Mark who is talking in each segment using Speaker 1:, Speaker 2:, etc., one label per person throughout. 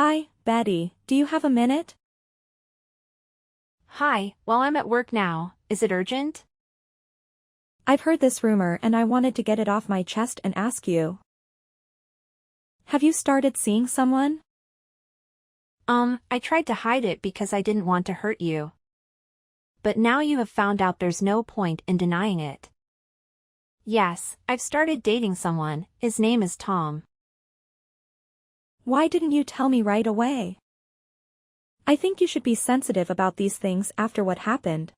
Speaker 1: Hi, Betty, do you have a minute?
Speaker 2: Hi, well I'm at work now, is it urgent?
Speaker 1: I've heard this rumor and I wanted to get it off my chest and ask you. Have you started seeing someone?
Speaker 2: I tried to hide it because I didn't want to hurt you. But now you have found out there's no point in denying it. Yes, I've started dating someone, his name is Tom.
Speaker 1: Why didn't you tell me right away? I think you should be sensitive about these things after what happened.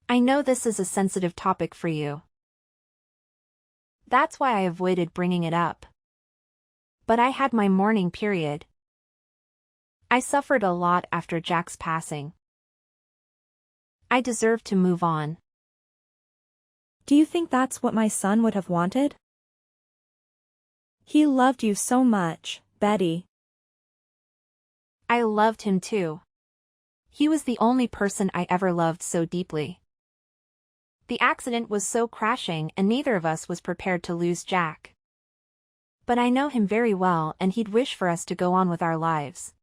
Speaker 2: I know this is a sensitive topic for you. That's why I avoided bringing it up. But I had my mourning period. I suffered a lot after Jack's passing. I deserve to move on.
Speaker 1: Do you think that's what my son would have wanted? He loved you so much, Betty.
Speaker 2: I loved him too. He was the only person I ever loved so deeply. The accident was so crashing and neither of us was prepared to lose Jack. But I know him very well and he'd wish for us to go on with our lives.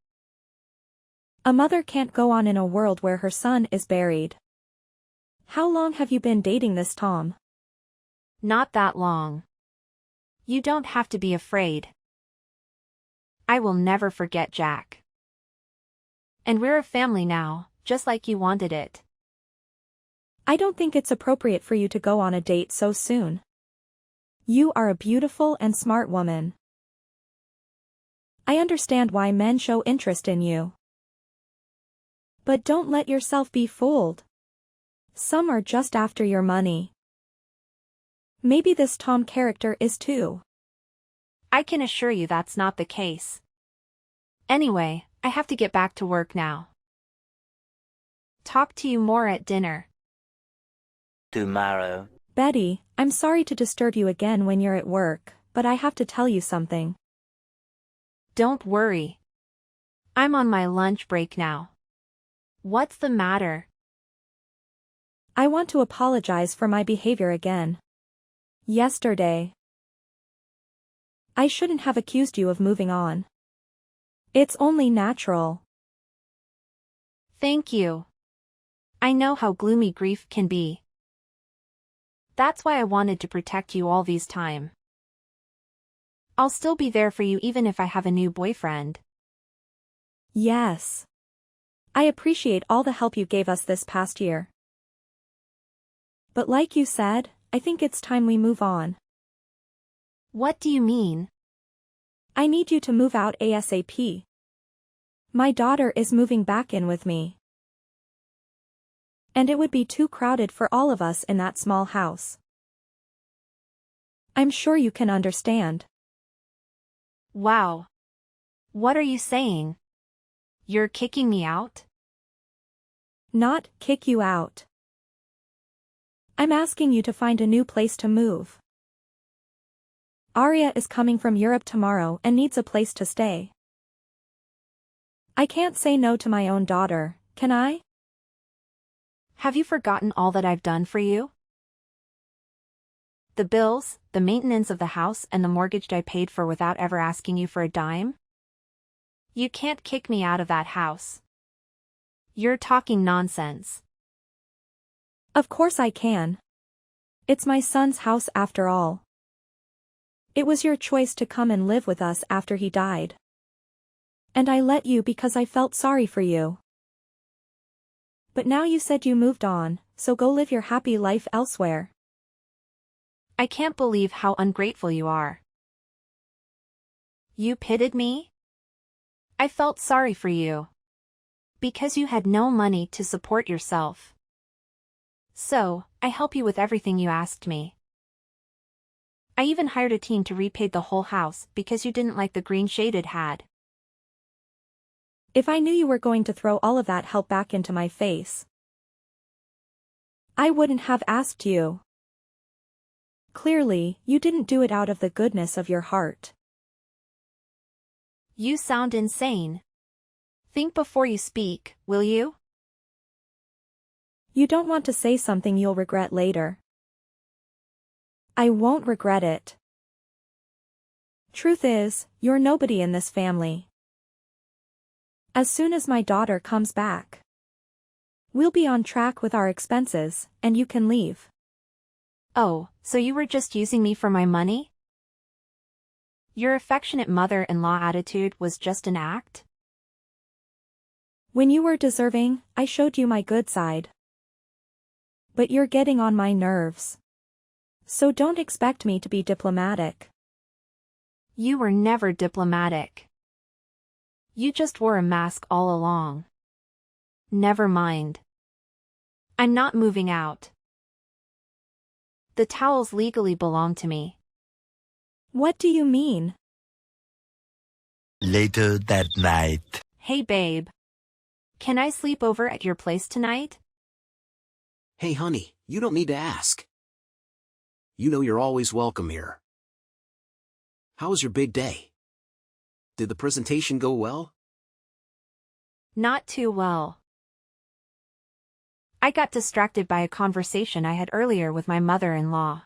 Speaker 1: A mother can't go on in a world where her son is buried. How long have you been dating this Tom?
Speaker 2: Not that long. You don't have to be afraid. I will never forget Jack. And we're a family now, just like you wanted it.
Speaker 1: I don't think it's appropriate for you to go on a date so soon. You are a beautiful and smart woman. I understand why men show interest in you. But don't let yourself be fooled. Some are just after your money. Maybe this Tom character is too.
Speaker 2: I can assure you that's not the case. Anyway, I have to get back to work now. Talk to you more at dinner.
Speaker 3: Tomorrow.
Speaker 1: Betty, I'm sorry to disturb you again when you're at work, but I have to tell you something.
Speaker 2: Don't worry. I'm on my lunch break now. What's the matter?
Speaker 1: I want to apologize for my behavior again. Yesterday. I shouldn't have accused you of moving on. It's only natural.
Speaker 2: Thank you. I know how gloomy grief can be. That's why I wanted to protect you all these time. I'll still be there for you even if I have a new boyfriend.
Speaker 1: Yes. I appreciate all the help you gave us this past year. But like you said, I think it's time we move on.
Speaker 2: What do you mean?
Speaker 1: I need you to move out ASAP. My daughter is moving back in with me. And it would be too crowded for all of us in that small house. I'm sure you can understand.
Speaker 2: Wow. What are you saying? You're kicking me out?
Speaker 1: Not kick you out. I'm asking you to find a new place to move. Arya is coming from Europe tomorrow and needs a place to stay. I can't say no to my own daughter, can I?
Speaker 2: Have you forgotten all that I've done for you? The bills, the maintenance of the house and the mortgage I paid for without ever asking you for a dime? You can't kick me out of that house. You're talking nonsense.
Speaker 1: Of course I can. It's my son's house after all. It was your choice to come and live with us after he died. And I let you because I felt sorry for you. But now you said you moved on, so go live your happy life elsewhere.
Speaker 2: I can't believe how ungrateful you are. You pitied me? I felt sorry for you. Because you had no money to support yourself. So, I help you with everything you asked me. I even hired a team to repaint the whole house because you didn't like the green shade it had.
Speaker 1: If I knew you were going to throw all of that help back into my face, I wouldn't have asked you. Clearly, you didn't do it out of the goodness of your heart.
Speaker 2: You sound insane. Think before you speak, will you?
Speaker 1: You don't want to say something you'll regret later. I won't regret it. Truth is, you're nobody in this family. As soon as my daughter comes back, we'll be on track with our expenses, and you can leave.
Speaker 2: Oh, so you were just using me for my money? Your affectionate mother-in-law attitude was just an act?
Speaker 1: When you were deserving, I showed you my good side. But you're getting on my nerves. So don't expect me to be diplomatic.
Speaker 2: You were never diplomatic. You just wore a mask all along. Never mind. I'm not moving out. The towels legally belong to me.
Speaker 1: What do you mean?
Speaker 3: Later that night.
Speaker 2: Hey babe. Can I sleep over at your place tonight?
Speaker 4: Hey honey, you don't need to ask. You know you're always welcome here. How was your big day? Did the presentation go well?
Speaker 2: Not too well. I got distracted by a conversation I had earlier with my mother-in-law.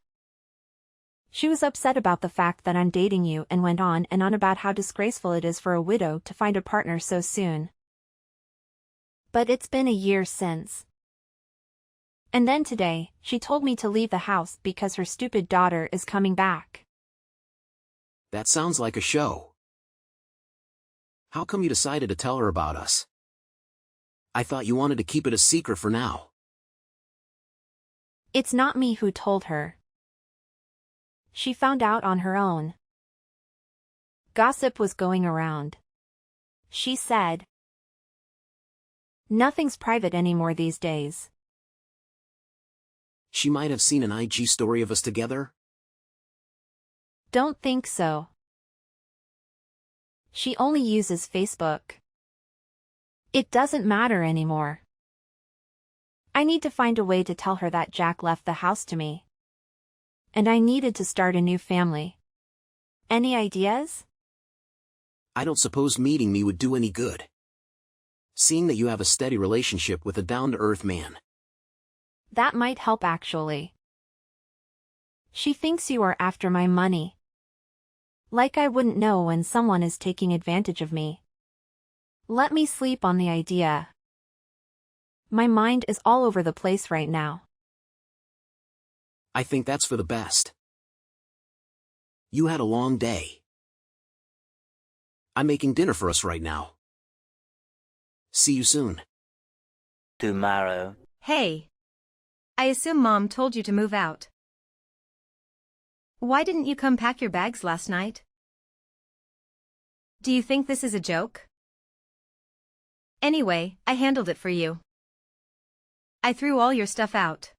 Speaker 2: She was upset about the fact that I'm dating you and went on and on about how disgraceful it is for a widow to find a partner so soon. But it's been a year since. And then today, she told me to leave the house because her stupid daughter is coming back.
Speaker 4: That sounds like a show. How come you decided to tell her about us? I thought you wanted to keep it a secret for now.
Speaker 2: It's not me who told her. She found out on her own. Gossip was going around. She said, "Nothing's private anymore these days."
Speaker 4: She might have seen an IG story of us together.
Speaker 2: Don't think so. She only uses Facebook. It doesn't matter anymore. I need to find a way to tell her that Jack left the house to me. And I needed to start a new family. Any ideas?
Speaker 4: I don't suppose meeting me would do any good. Seeing that you have a steady relationship with a down-to-earth man.
Speaker 2: That might help actually. She thinks you are after my money. Like I wouldn't know when someone is taking advantage of me. Let me sleep on the idea. My mind is all over the place right now.
Speaker 4: I think that's for the best. You had a long day. I'm making dinner for us right now. See you soon.
Speaker 3: Tomorrow.
Speaker 5: Hey. I assume Mom told you to move out. Why didn't you come pack your bags last night? Do you think this is a joke? Anyway, I handled it for you. I threw all your stuff out.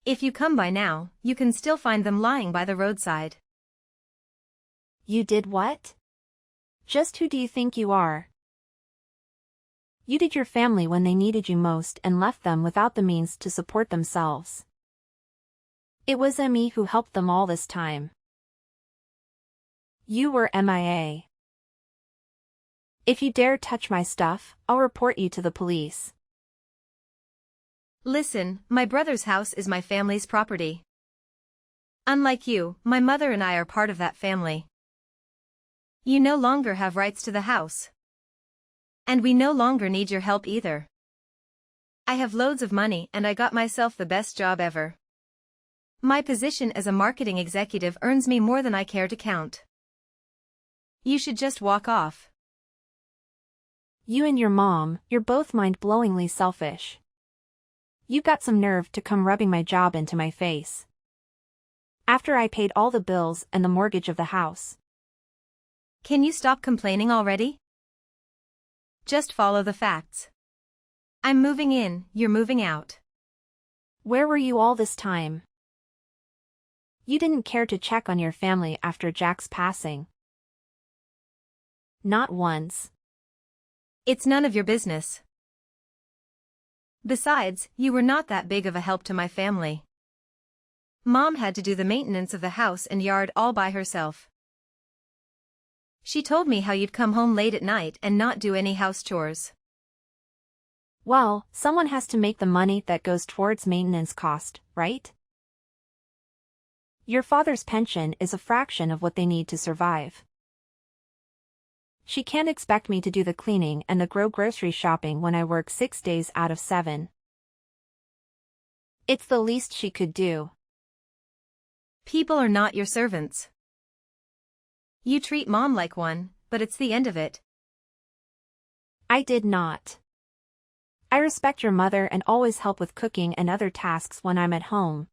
Speaker 5: If you come by now, you can still find them lying by the roadside.
Speaker 2: You did what? Just who do you think you are? You did your family when they needed you most and left them without the means to support themselves. It was me who helped them all this time. You were MIA. If you dare touch my stuff, I'll report you to the police.
Speaker 5: Listen, my brother's house is my family's property. Unlike you, my mother and I are part of that family. You no longer have rights to the house. And we no longer need your help either. I have loads of money and I got myself the best job ever. My position as a marketing executive earns me more than I care to count. You should just walk off.
Speaker 2: You and your mom, you're both mind-blowingly selfish. You got some nerve to come rubbing my job into my face. After I paid all the bills and the mortgage of the house.
Speaker 5: Can you stop complaining already? Just follow the facts. I'm moving in, you're moving out.
Speaker 2: Where were you all this time? You didn't care to check on your family after Jack's passing. Not once.
Speaker 5: It's none of your business. Besides, you were not that big of a help to my family. Mom had to do the maintenance of the house and yard all by herself. She told me how you'd come home late at night and not do any house chores.
Speaker 2: Well, someone has to make the money that goes towards maintenance cost, right? Your father's pension is a fraction of what they need to survive. She can't expect me to do the cleaning and the grocery shopping when I work 6 days out of 7. It's the least she could do.
Speaker 5: People are not your servants. You treat Mom like one, but it's the end of it.
Speaker 2: I did not. I respect your mother and always help with cooking and other tasks when I'm at home.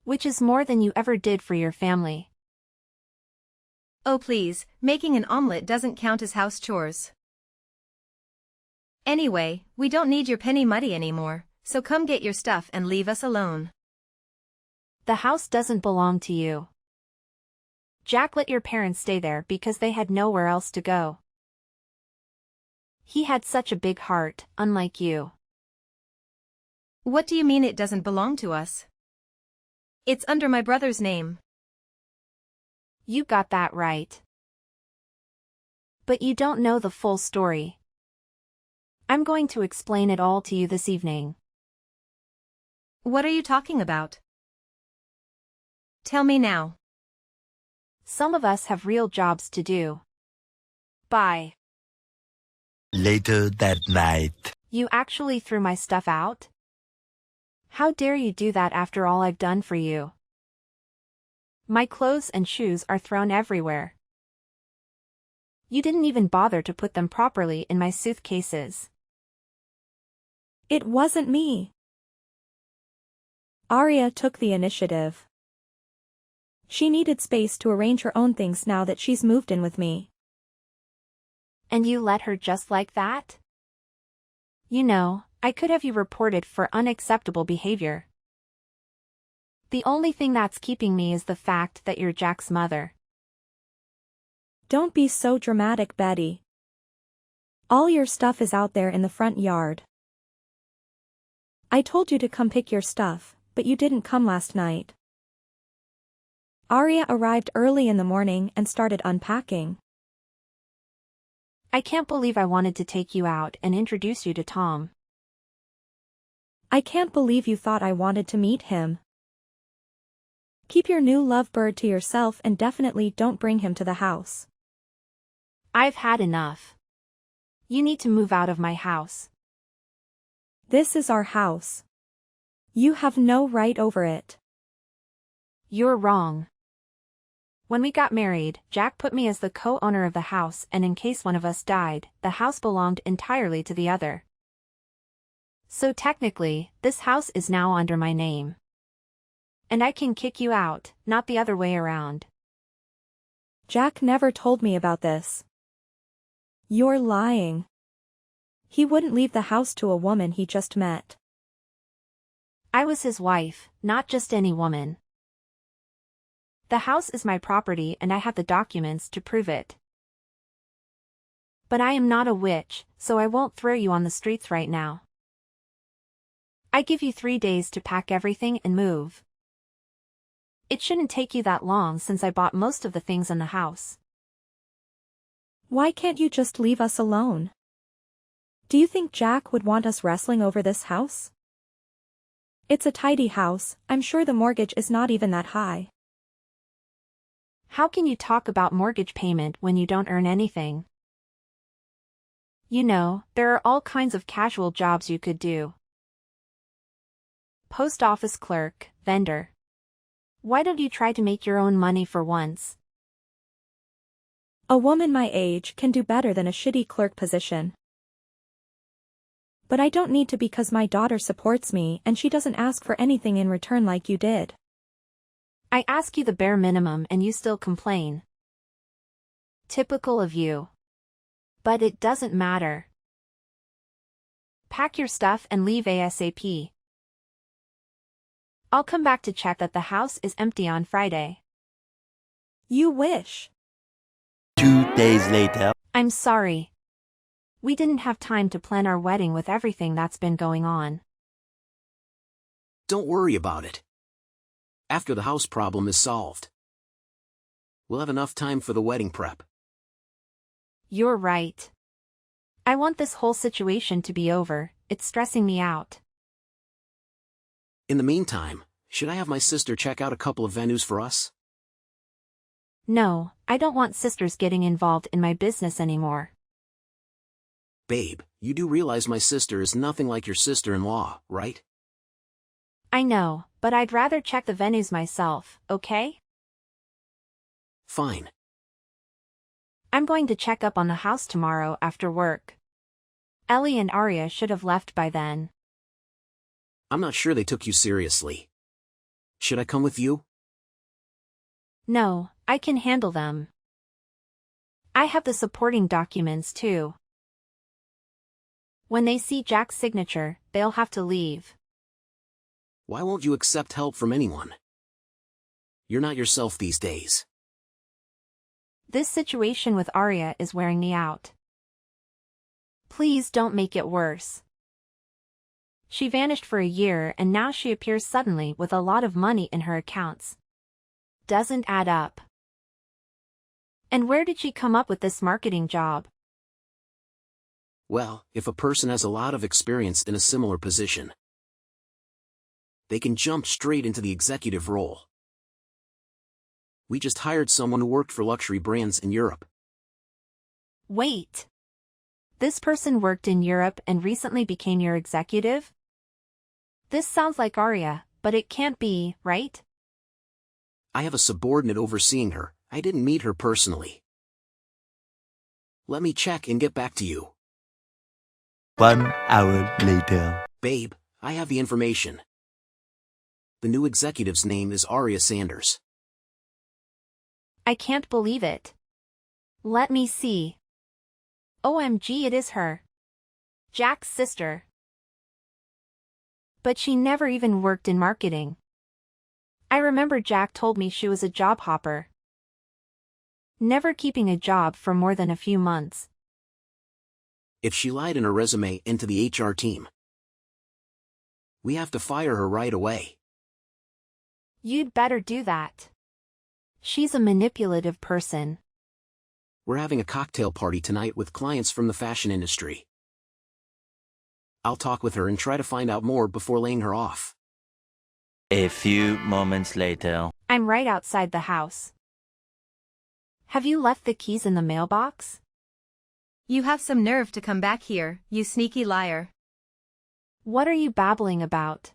Speaker 2: Which is more than you ever did for your family.
Speaker 5: Oh please, making an omelet doesn't count as house chores. Anyway, we don't need your penny money anymore, so come get your stuff and leave us alone.
Speaker 2: The house doesn't belong to you. Jack let your parents stay there because they had nowhere else to go. He had such a big heart, unlike you.
Speaker 5: What do you mean it doesn't belong to us? It's under my brother's name.
Speaker 2: You got that right. But you don't know the full story. I'm going to explain it all to you this evening.
Speaker 5: What are you talking about? Tell me now.
Speaker 2: Some of us have real jobs to do. Bye.
Speaker 3: Later that night.
Speaker 2: You actually threw my stuff out? How dare you do that after all I've done for you? My clothes and shoes are thrown everywhere. You didn't even bother to put them properly in my suitcases.
Speaker 1: It wasn't me. Arya took the initiative. She needed space to arrange her own things now that she's moved in with me.
Speaker 2: And you let her just like that? You know, I could have you reported for unacceptable behavior. The only thing that's keeping me is the fact that you're Jack's mother.
Speaker 1: Don't be so dramatic, Betty. All your stuff is out there in the front yard. I told you to come pick your stuff, but you didn't come last night. Arya arrived early in the morning and started unpacking.
Speaker 2: I can't believe I wanted to take you out and introduce you to Tom.
Speaker 1: I can't believe you thought I wanted to meet him. Keep your new lovebird to yourself and definitely don't bring him to the house.
Speaker 2: I've had enough. You need to move out of my house.
Speaker 1: This is our house. You have no right over it.
Speaker 2: You're wrong. When we got married, Jack put me as the co-owner of the house, and in case one of us died, the house belonged entirely to the other. So technically, this house is now under my name. And I can kick you out, not the other way around.
Speaker 1: Jack never told me about this. You're lying. He wouldn't leave the house to a woman he just met.
Speaker 2: I was his wife, not just any woman. The house is my property and I have the documents to prove it. But I am not a witch, so I won't throw you on the streets right now. I give you 3 days to pack everything and move. It shouldn't take you that long since I bought most of the things in the house.
Speaker 1: Why can't you just leave us alone? Do you think Jack would want us wrestling over this house? It's a tidy house, I'm sure the mortgage is not even that high.
Speaker 2: How can you talk about mortgage payment when you don't earn anything? You know, there are all kinds of casual jobs you could do. Post office clerk, vendor. Why don't you try to make your own money for once?
Speaker 1: A woman my age can do better than a shitty clerk position. But I don't need to because my daughter supports me and she doesn't ask for anything in return like you did.
Speaker 2: I ask you the bare minimum and you still complain. Typical of you. But it doesn't matter. Pack your stuff and leave ASAP. I'll come back to check that the house is empty on Friday.
Speaker 1: You wish.
Speaker 3: 2 days later.
Speaker 2: I'm sorry. We didn't have time to plan our wedding with everything that's been going on.
Speaker 4: Don't worry about it. After the house problem is solved, we'll have enough time for the wedding prep.
Speaker 2: You're right. I want this whole situation to be over, it's stressing me out.
Speaker 4: In the meantime, Should I have my sister check out a couple of venues for us?
Speaker 2: No, I don't want sisters getting involved in my business anymore.
Speaker 4: Babe, you do realize my sister is nothing like your sister-in-law, right?
Speaker 2: I know, but I'd rather check the venues myself, okay?
Speaker 4: Fine.
Speaker 2: I'm going to check up on the house tomorrow after work. Ellie and Arya should have left by then.
Speaker 4: I'm not sure they took you seriously. Should I come with you?
Speaker 2: No, I can handle them. I have the supporting documents too. When they see Jack's signature, they'll have to leave.
Speaker 4: Why won't you accept help from anyone? You're not yourself these days.
Speaker 2: This situation with Arya is wearing me out. Please don't make it worse. She vanished for a year and now she appears suddenly with a lot of money in her accounts. Doesn't add up. And where did she come up with this marketing job?
Speaker 4: Well, if a person has a lot of experience in a similar position, they can jump straight into the executive role. We just hired someone who worked for luxury brands in Europe.
Speaker 2: Wait. This person worked in Europe and recently became your executive? This sounds like Arya, but it can't be, right?
Speaker 4: I have a subordinate overseeing her. I didn't meet her personally. Let me check and get back to you.
Speaker 3: 1 hour later.
Speaker 4: Babe, I have the information. The new executive's name is Arya Sanders.
Speaker 2: I can't believe it. Let me see. OMG, it is her. Jack's sister. But she never even worked in marketing. I remember Jack told me she was a job hopper. Never keeping a job for more than a few months.
Speaker 4: If she lied in her resume into the HR team, we have to fire her right away.
Speaker 2: You'd better do that. She's a manipulative person.
Speaker 4: We're having a cocktail party tonight with clients from the fashion industry. I'll talk with her and try to find out more before laying her off.
Speaker 3: A few moments later.
Speaker 2: I'm right outside the house. Have you left the keys in the mailbox?
Speaker 5: You have some nerve to come back here, you sneaky liar.
Speaker 2: What are you babbling about?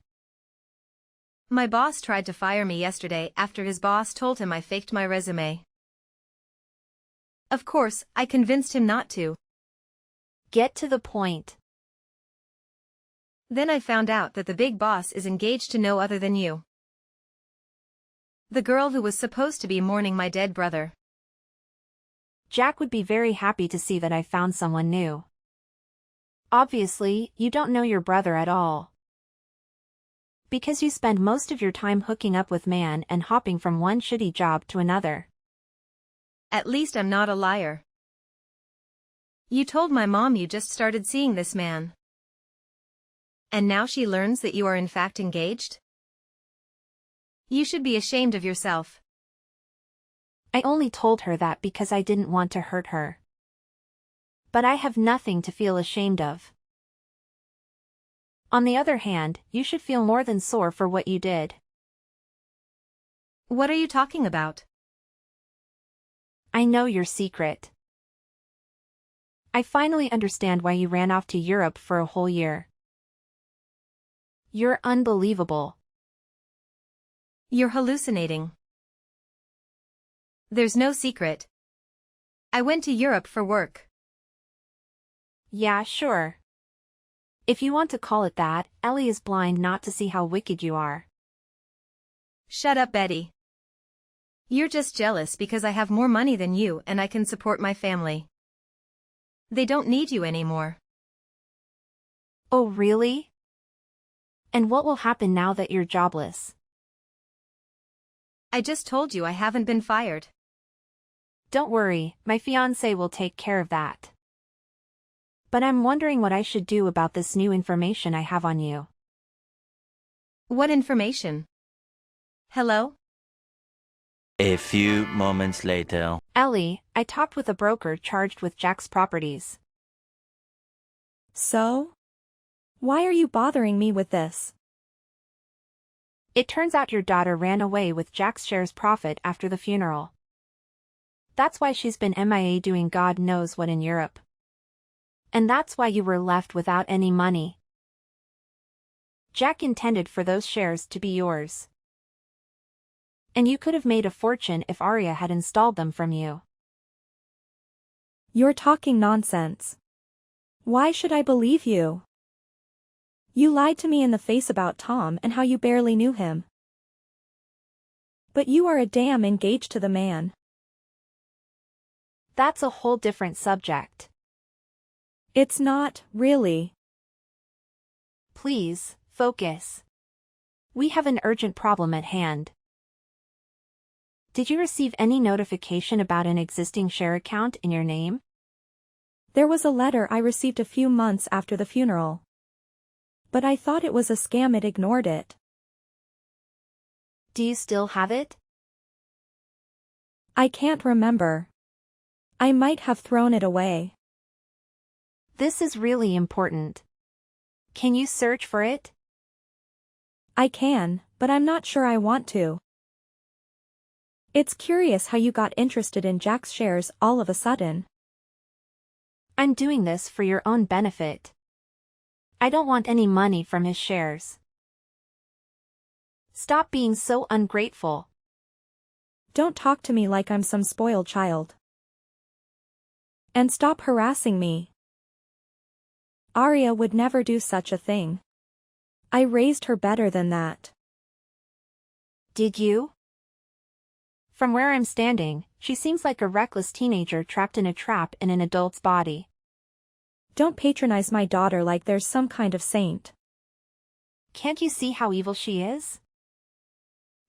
Speaker 5: My boss tried to fire me yesterday after his boss told him I faked my resume. Of course, I convinced him not to.
Speaker 2: Get to the point.
Speaker 5: Then I found out that the big boss is engaged to no other than you. The girl who was supposed to be mourning my dead brother.
Speaker 2: Jack would be very happy to see that I found someone new. Obviously, you don't know your brother at all. Because you spend most of your time hooking up with man and hopping from one shitty job to another.
Speaker 5: At least I'm not a liar. You told my mom you just started seeing this man. And now she learns that you are in fact engaged? You should be ashamed of yourself.
Speaker 2: I only told her that because I didn't want to hurt her. But I have nothing to feel ashamed of. On the other hand, you should feel more than sore for what you did.
Speaker 5: What are you talking about?
Speaker 2: I know your secret. I finally understand why you ran off to Europe for a whole year. You're unbelievable.
Speaker 5: You're hallucinating. There's no secret. I went to Europe for work.
Speaker 2: Yeah, sure. If you want to call it that, Ellie is blind not to see how wicked you are.
Speaker 5: Shut up, Betty. You're just jealous because I have more money than you and I can support my family. They don't need you anymore.
Speaker 2: Oh, really? And what will happen now that you're jobless?
Speaker 5: I just told you I haven't been fired.
Speaker 2: Don't worry, my fiancé will take care of that. But I'm wondering what I should do about this new information I have on you.
Speaker 5: What information? Hello?
Speaker 3: A few moments later.
Speaker 2: Ellie, I talked with a broker charged with Jack's properties.
Speaker 1: So? Why are you bothering me with this?
Speaker 2: It turns out your daughter ran away with Jack's shares profit after the funeral. That's why she's been MIA doing God knows what in Europe. And that's why you were left without any money. Jack intended for those shares to be yours. And you could have made a fortune if Arya had installed them from you.
Speaker 1: You're talking nonsense. Why should I believe you? You lied to me in the face about Tom and how you barely knew him. But you are a damn engaged to the man.
Speaker 2: That's a whole different subject.
Speaker 1: It's not, really.
Speaker 2: Please, focus. We have an urgent problem at hand. Did you receive any notification about an existing share account in your name?
Speaker 1: There was a letter I received a few months after the funeral. But I thought it was a scam. It ignored it.
Speaker 2: Do you still have it?
Speaker 1: I can't remember. I might have thrown it away.
Speaker 2: This is really important. Can you search for it?
Speaker 1: I can, but I'm not sure I want to. It's curious how you got interested in Jack's shares all of a sudden.
Speaker 2: I'm doing this for your own benefit. I don't want any money from his shares. Stop being so ungrateful.
Speaker 1: Don't talk to me like I'm some spoiled child. And stop harassing me. Arya would never do such a thing. I raised her better than that.
Speaker 2: Did you? From where I'm standing, she seems like a reckless teenager trapped in a trap in an adult's body.
Speaker 1: Don't patronize my daughter like there's some kind of saint.
Speaker 2: Can't you see how evil she is?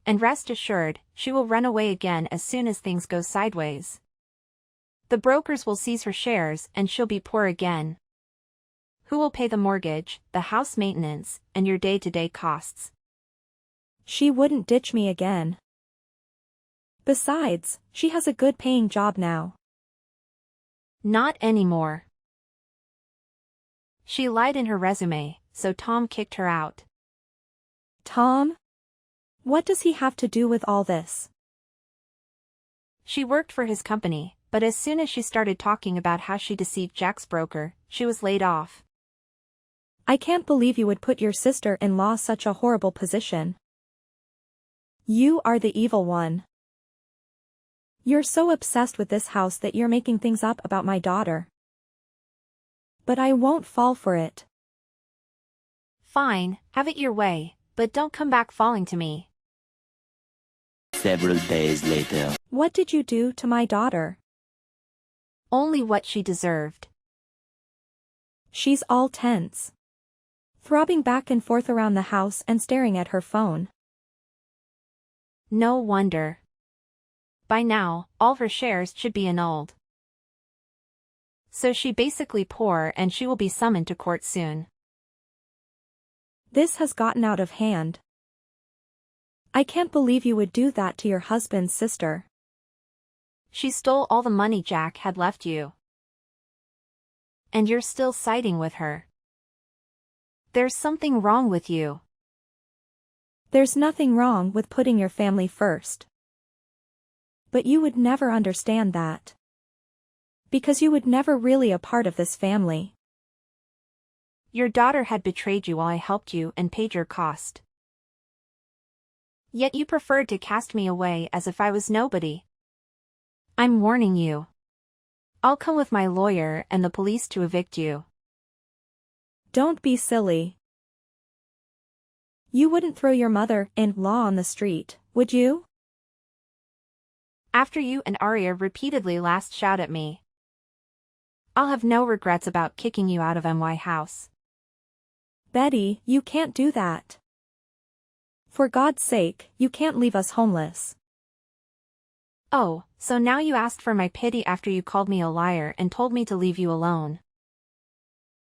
Speaker 2: And rest assured, she will run away again as soon as things go sideways. The brokers will seize her shares and she'll be poor again. Who will pay the mortgage, the house maintenance, and your day-to-day costs?
Speaker 1: She wouldn't ditch me again. Besides, she has a good paying job now.
Speaker 2: Not anymore. She lied in her resume, so Tom kicked her out.
Speaker 1: Tom? What does he have to do with all this?
Speaker 2: She worked for his company, but as soon as she started talking about how she deceived Jack's broker, she was laid off.
Speaker 1: I can't believe you would put your sister-in-law such a horrible position. You are the evil one. You're so obsessed with this house that you're making things up about my daughter. But I won't fall for it.
Speaker 2: Fine, have it your way, but don't come back falling to me.
Speaker 3: Several days later.
Speaker 1: What did you do to my daughter?
Speaker 2: Only what she deserved.
Speaker 1: She's all tense. Throbbing back and forth around the house and staring at her phone.
Speaker 2: No wonder. By now, all her shares should be annulled. So she's basically poor and she will be summoned to court soon.
Speaker 1: This has gotten out of hand. I can't believe you would do that to your husband's sister.
Speaker 2: She stole all the money Jack had left you. And you're still siding with her. There's something wrong with you.
Speaker 1: There's nothing wrong with putting your family first. But you would never understand that. Because you would never really a part of this family.
Speaker 2: Your daughter had betrayed you while I helped you and paid your cost. Yet you preferred to cast me away as if I was nobody. I'm warning you. I'll come with my lawyer and the police to evict you.
Speaker 1: Don't be silly. You wouldn't throw your mother-in-law on the street, would you?
Speaker 2: After you and Arya repeatedly last shout at me. I'll have no regrets about kicking you out of my house.
Speaker 1: Betty, you can't do that. For God's sake, you can't leave us homeless.
Speaker 2: Oh, so now you asked for my pity after you called me a liar and told me to leave you alone.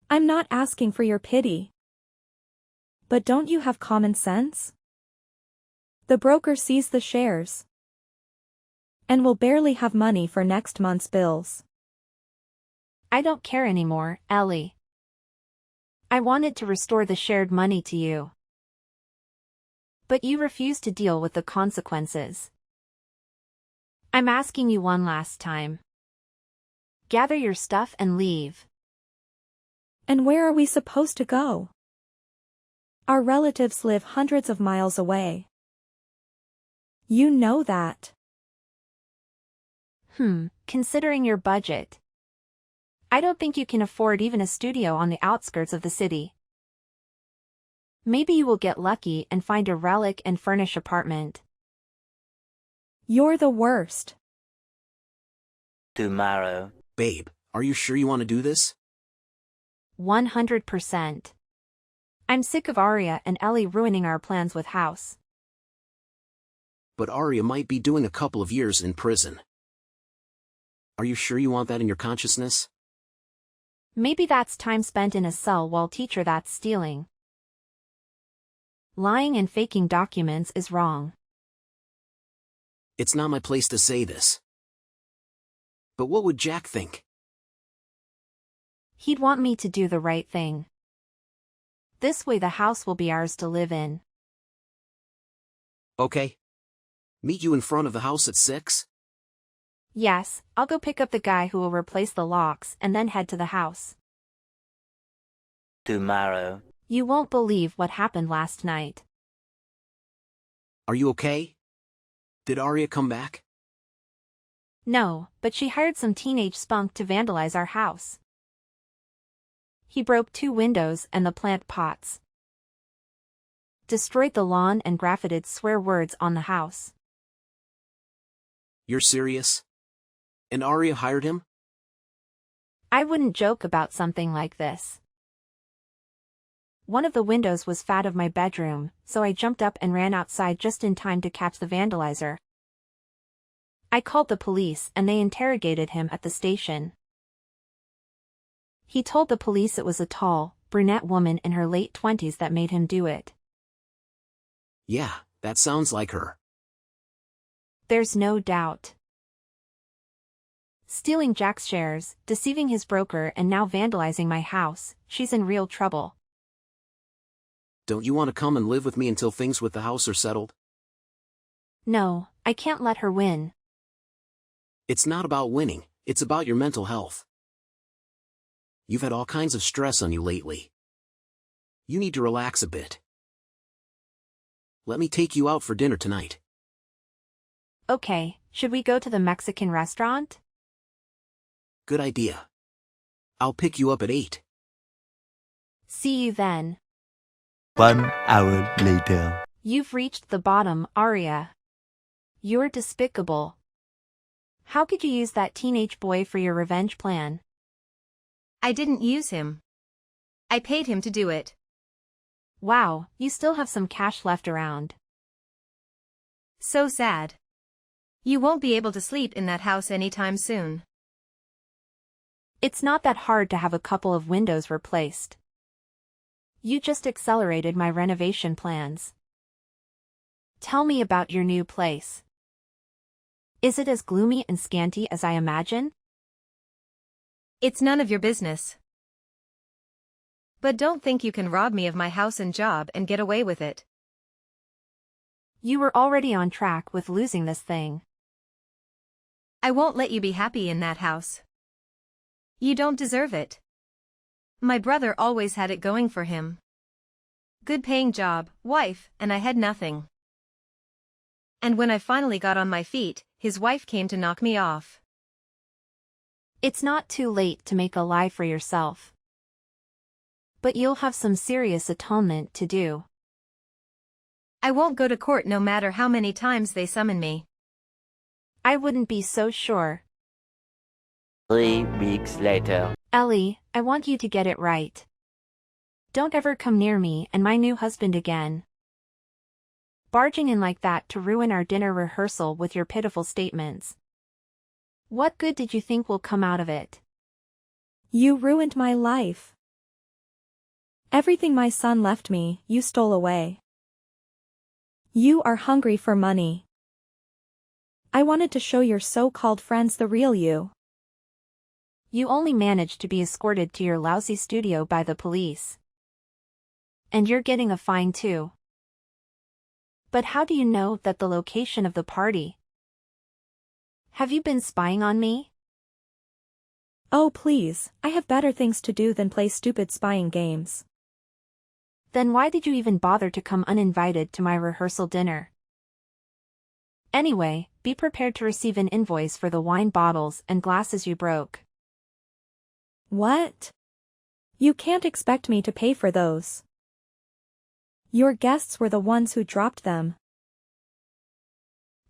Speaker 1: I'm not asking for your pity. But don't you have common sense? The broker sees the shares. And will barely have money for next month's bills.
Speaker 2: I don't care anymore, Ellie. I wanted to restore the shared money to you. But you refuse to deal with the consequences. I'm asking you one last time. Gather your stuff and leave.
Speaker 1: And where are we supposed to go? Our relatives live hundreds of miles away. You know that.
Speaker 2: Considering your budget. I don't think you can afford even a studio on the outskirts of the city. Maybe you will get lucky and find a relic and furnish apartment.
Speaker 1: You're the worst.
Speaker 3: Tomorrow.
Speaker 4: Babe, are you sure you want to do this?
Speaker 2: 100%. I'm sick of Arya and Ellie ruining our plans with House.
Speaker 4: But Arya might be doing a couple of years in prison. Are you sure you want that in your consciousness?
Speaker 2: Maybe that's time spent in a cell while teacher that's stealing. Lying and faking documents is wrong.
Speaker 4: It's not my place to say this. But what would Jack think?
Speaker 2: He'd want me to do the right thing. This way the house will be ours to live in.
Speaker 4: Okay. Meet you in front of the house at 6?
Speaker 2: Yes, I'll go pick up the guy who will replace the locks and then head to the house.
Speaker 3: Tomorrow.
Speaker 2: You won't believe what happened last night.
Speaker 4: Are you okay? Did Arya come back?
Speaker 2: No, but she hired some teenage spunk to vandalize our house. He broke 2 windows and the plant pots. Destroyed the lawn and graffited swear words on the house.
Speaker 4: You're serious? And Arya hired him?
Speaker 2: I wouldn't joke about something like this. One of the windows was fat of my bedroom, so I jumped up and ran outside just in time to catch the vandalizer. I called the police and they interrogated him at the station. He told the police it was a tall, brunette woman in her late 20s that made him do it.
Speaker 4: Yeah, that sounds like her.
Speaker 2: There's no doubt. Stealing Jack's shares, deceiving his broker and now vandalizing my house, she's in real trouble.
Speaker 4: Don't you want to come and live with me until things with the house are settled?
Speaker 2: No, I can't let her win.
Speaker 4: It's not about winning, it's about your mental health. You've had all kinds of stress on you lately. You need to relax a bit. Let me take you out for dinner tonight.
Speaker 2: Okay, should we go to the Mexican restaurant?
Speaker 4: Good idea. I'll pick you up at 8.
Speaker 2: See you then.
Speaker 3: 1 hour later.
Speaker 2: You've reached the bottom, Arya. You're despicable. How could you use that teenage boy for your revenge plan?
Speaker 5: I didn't use him. I paid him to do it.
Speaker 2: Wow, you still have some cash left around.
Speaker 5: So sad. You won't be able to sleep in that house anytime soon.
Speaker 2: It's not that hard to have a couple of windows replaced. You just accelerated my renovation plans. Tell me about your new place. Is it as gloomy and scanty as I imagine?
Speaker 5: It's none of your business. But don't think you can rob me of my house and job and get away with it.
Speaker 2: You were already on track with losing this thing.
Speaker 5: I won't let you be happy in that house. You don't deserve it. My brother always had it going for him. Good paying job, wife, and I had nothing. And when I finally got on my feet, his wife came to knock me off.
Speaker 2: It's not too late to make a lie for yourself. But you'll have some serious atonement to do.
Speaker 5: I won't go to court no matter how many times they summon me.
Speaker 2: I wouldn't be so sure.
Speaker 3: 3 weeks later.
Speaker 2: Ellie, I want you to get it right. Don't ever come near me and my new husband again. Barging in like that to ruin our dinner rehearsal with your pitiful statements. What good did you think will come out of it?
Speaker 1: You ruined my life. Everything my son left me, you stole away. You are hungry for money. I wanted to show your so-called friends the real you.
Speaker 2: You only managed to be escorted to your lousy studio by the police. And you're getting a fine too. But how do you know that the location of the party? Have you been spying on me?
Speaker 1: Oh please, I have better things to do than play stupid spying games.
Speaker 2: Then why did you even bother to come uninvited to my rehearsal dinner? Anyway, be prepared to receive an invoice for the wine bottles and glasses you broke.
Speaker 1: What? You can't expect me to pay for those. Your guests were the ones who dropped them.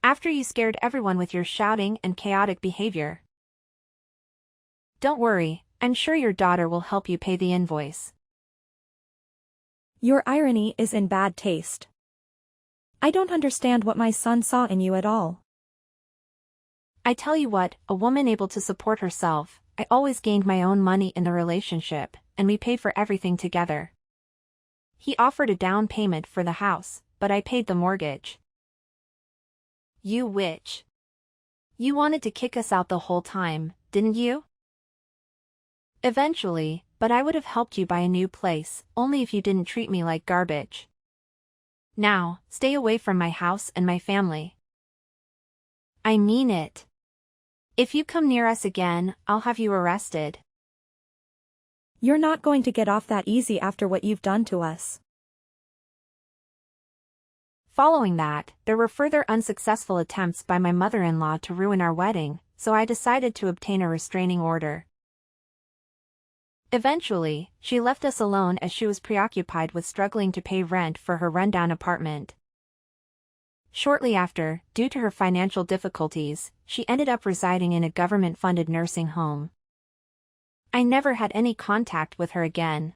Speaker 2: After you scared everyone with your shouting and chaotic behavior. Don't worry, I'm sure your daughter will help you pay the invoice.
Speaker 1: Your irony is in bad taste. I don't understand what my son saw in you at all.
Speaker 2: I tell you what, a woman able to support herself, I always gained my own money in the relationship, and we paid for everything together. He offered a down payment for the house, but I paid the mortgage. You witch. You wanted to kick us out the whole time, didn't you? Eventually, but I would have helped you buy a new place, only if you didn't treat me like garbage. Now, stay away from my house and my family. I mean it. If you come near us again, I'll have you arrested.
Speaker 1: You're not going to get off that easy after what you've done to us.
Speaker 2: Following that, there were further unsuccessful attempts by my mother-in-law to ruin our wedding, so I decided to obtain a restraining order. Eventually, she left us alone as she was preoccupied with struggling to pay rent for her rundown apartment. Shortly after, due to her financial difficulties, she ended up residing in a government-funded nursing home. I never had any contact with her again.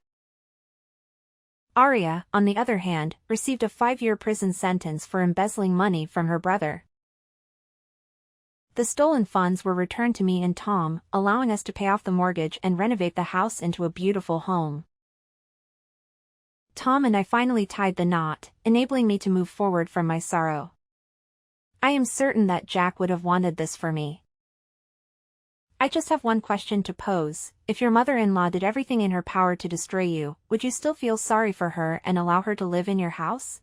Speaker 2: Aria, on the other hand, received a 5-year prison sentence for embezzling money from her brother. The stolen funds were returned to me and Tom, allowing us to pay off the mortgage and renovate the house into a beautiful home. Tom and I finally tied the knot, enabling me to move forward from my sorrow. I am certain that Jack would have wanted this for me. I just have one question to pose. If your mother-in-law did everything in her power to destroy you, would you still feel sorry for her and allow her to live in your house?